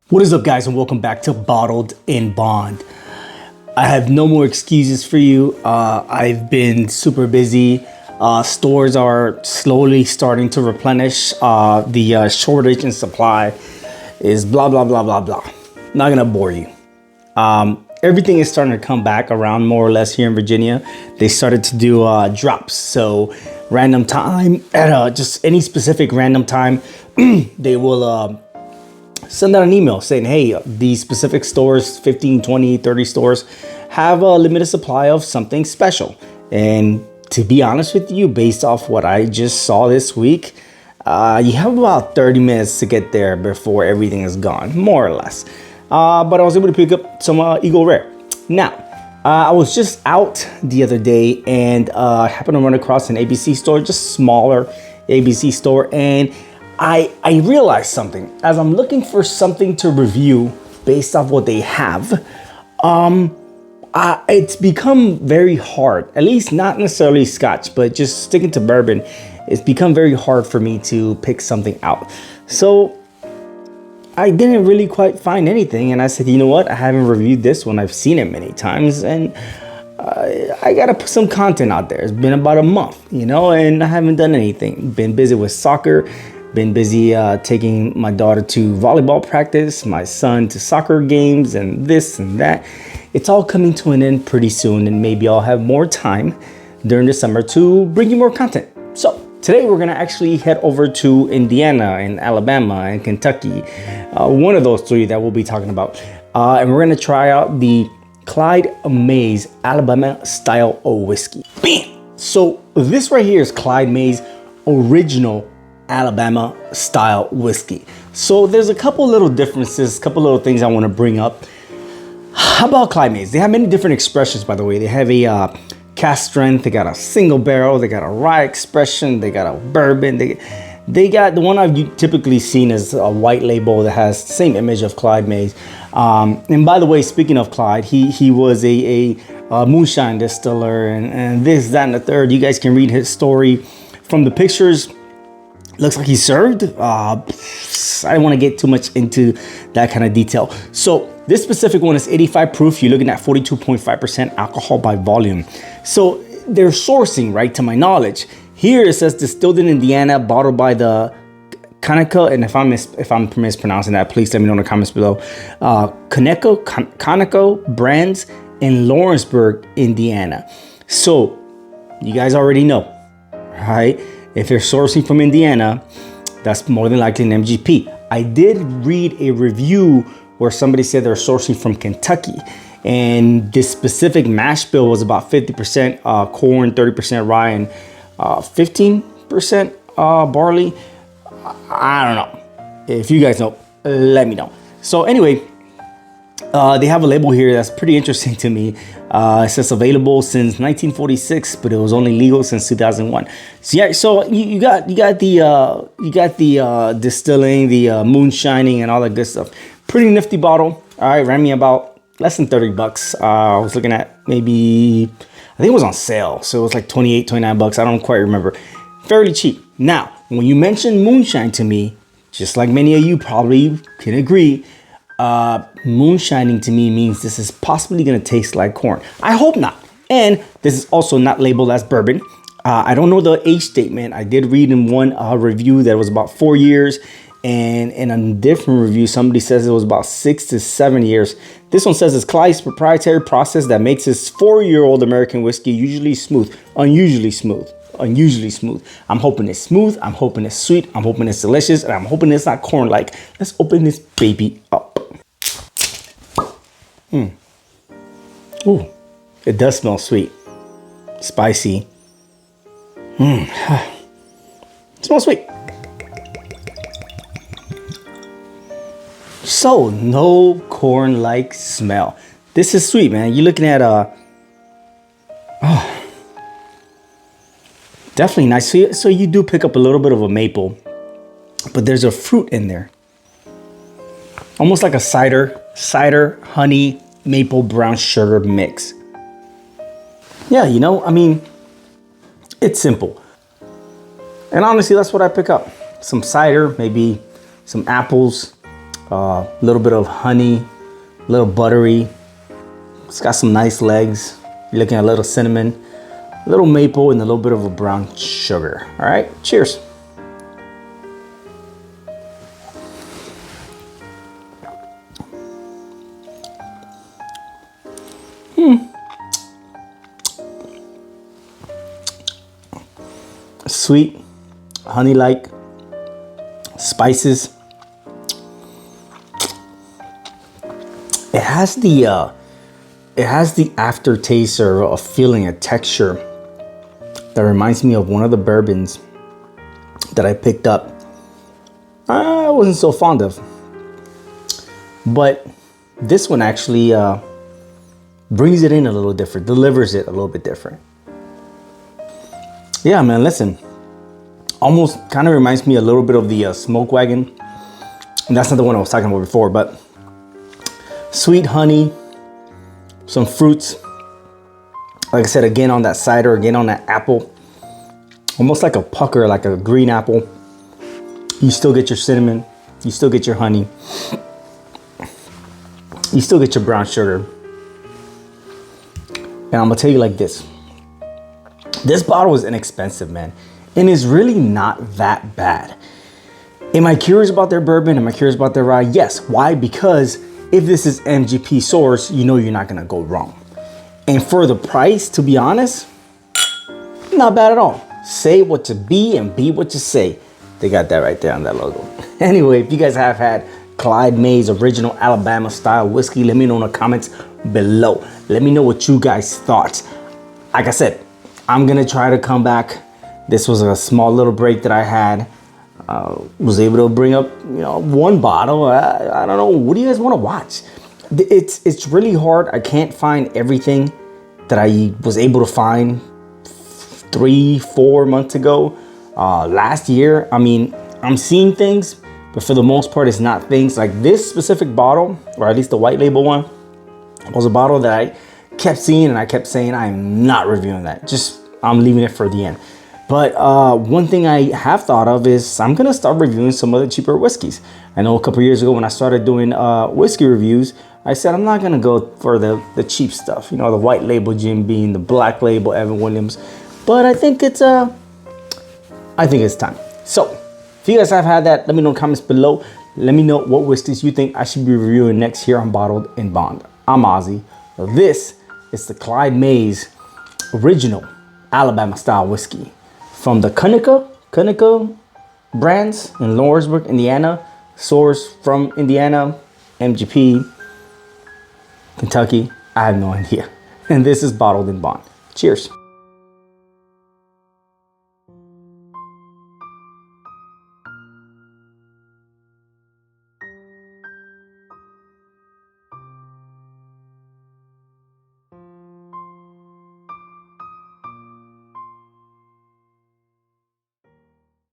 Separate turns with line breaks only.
What is up, guys, and welcome back to Bottled in Bond. I have no more excuses for you. I've been super busy. Stores are slowly starting to replenish. The shortage in supply is blah, blah, blah, blah, blah. Not gonna bore you. Everything is starting to come back around more or less here in Virginia. They started to do drops. So random time, at just any specific random time, they will send out an email saying, hey, these specific stores, 15, 20, 30 stores, have a limited supply of something special. And to be honest with you, based off what I just saw this week, you have about 30 minutes to get there before everything is gone, more or less. But I was able to pick up some Eagle Rare. Now, I was just out the other day and happened to run across an ABC store, just smaller ABC store, and I realized something. As I'm looking for something to review based off what they have, it's become very hard, at least not necessarily Scotch, but just sticking to bourbon. It's become very hard for me to pick something out. So I didn't really quite find anything. And I said, you know what? I haven't reviewed this one. I've seen it many times. And I got to put some content out there. It's been about a month, and I haven't done anything. Been busy with soccer. Been busy taking my daughter to volleyball practice, my son to soccer games, and this and that. It's all coming to an end pretty soon, and maybe I'll have more time during the summer to bring you more content. So today we're gonna actually head over to Indiana and Alabama and Kentucky, one of those three that we'll be talking about, and we're gonna try out the Clyde Mays Alabama style whiskey. Bam! So this right here is Clyde Mays original Alabama style whiskey. So there's a couple little differences, a couple little things I want to bring up. How about Clyde Mays? They have many different expressions, by the way. They have a cask strength, they got a single barrel, they got a rye expression, they got a bourbon, they got the one I've typically seen as a white label that has the same image of Clyde Mays. And by the way, speaking of Clyde, he was a moonshine distiller and this, that, and the third. You guys can read his story from the pictures. Looks like he served. I don't want to get too much into that kind of detail. So this specific one is 85 proof. You're looking at 42.5% alcohol by volume. So they're sourcing, right, to my knowledge. Here it says distilled in Indiana, bottled by the Conoco, and if I'm mispronouncing that, please let me know in the comments below. Conoco brands in Lawrenceburg, Indiana. So you guys already know, right? If they're sourcing from Indiana, that's more than likely an MGP. I did read a review where somebody said they're sourcing from Kentucky, and this specific mash bill was about 50% corn, 30% rye, and 15% barley. I don't know. If you guys know, let me know. So anyway, they have a label here that's pretty interesting to me. It says available since 1946, but it was only legal since 2001. So yeah, so you got the distilling, the moonshining, and all that good stuff. Pretty nifty bottle. All right, ran me about less than 30 bucks. I was looking at maybe, I think it was on sale, so it was like 28, 29 bucks. I don't quite remember. Fairly cheap. Now, when you mention moonshine to me, just like many of you probably can agree, moonshining to me means this is possibly going to taste like corn. I hope not. And this is also not labeled as bourbon. I don't know the age statement. I did read in one review that it was about 4 years, and in a different review somebody says it was about 6 to 7 years. This one says it's Clyde's proprietary process that makes this 4-year-old American whiskey unusually smooth. I'm hoping it's smooth, I'm hoping it's sweet, I'm hoping it's delicious, and I'm hoping it's not corn-like. Let's open this baby up. Ooh, it does smell sweet, spicy. It smells sweet. So no corn-like smell. This is sweet, man. You're looking at definitely nice. So you do pick up a little bit of a maple, but there's a fruit in there, almost like a cider, honey, maple, brown sugar mix. Yeah, I mean, it's simple. And honestly, that's what I pick up. Some cider, maybe some apples, A little bit of honey, a little buttery. It's got some nice legs. You're looking at a little cinnamon, a little maple, and a little bit of a brown sugar. All right, cheers. Sweet, honey-like, spices. It has the aftertaste or a feeling, a texture that reminds me of one of the bourbons that I picked up. I wasn't so fond of, but this one actually brings it in a little different, delivers it a little bit different. Yeah, man, listen, almost kind of reminds me a little bit of the Smoke Wagon. And that's not the one I was talking about before, but sweet honey, some fruits. Like I said, again on that cider, again on that apple. Almost like a pucker, like a green apple. You still get your cinnamon. You still get your honey. You still get your brown sugar. And I'm gonna tell you like this. This bottle is inexpensive, man. And it's really not that bad. Am I curious about their bourbon? Am I curious about their rye? Yes. Why? Because if this is MGP source, you know you're not gonna go wrong. And for the price, to be honest, not bad at all. Say what to be and be what you say. They got that right there on that logo. Anyway, if you guys have had Clyde Mays original Alabama style whiskey, let me know in the comments below. Let me know what you guys thought. Like I said, I'm gonna try to come back. This was a small little break that I had. Was able to bring up, one bottle. I don't know. What do you guys want to watch? It's really hard. I can't find everything that I was able to find 3-4 months ago. Last year, I mean, I'm seeing things, but for the most part, it's not things like this specific bottle, or at least the white label one, was a bottle that I kept seeing and I kept saying, I'm not reviewing that. I'm leaving it for the end. But one thing I have thought of is I'm going to start reviewing some of the cheaper whiskeys. I know a couple years ago when I started doing whiskey reviews, I said I'm not going to go for the cheap stuff. The white label Jim Beam, the black label Evan Williams. But I think it's time. So if you guys have had that, let me know in the comments below. Let me know what whiskeys you think I should be reviewing next here on Bottled and Bond. I'm Ozzy. This is the Clyde Mays original Alabama style whiskey from the Kunica brands in Lawrenceburg, Indiana. Source from Indiana, MGP, Kentucky. I have no idea. And this is Bottled and Bond. Cheers.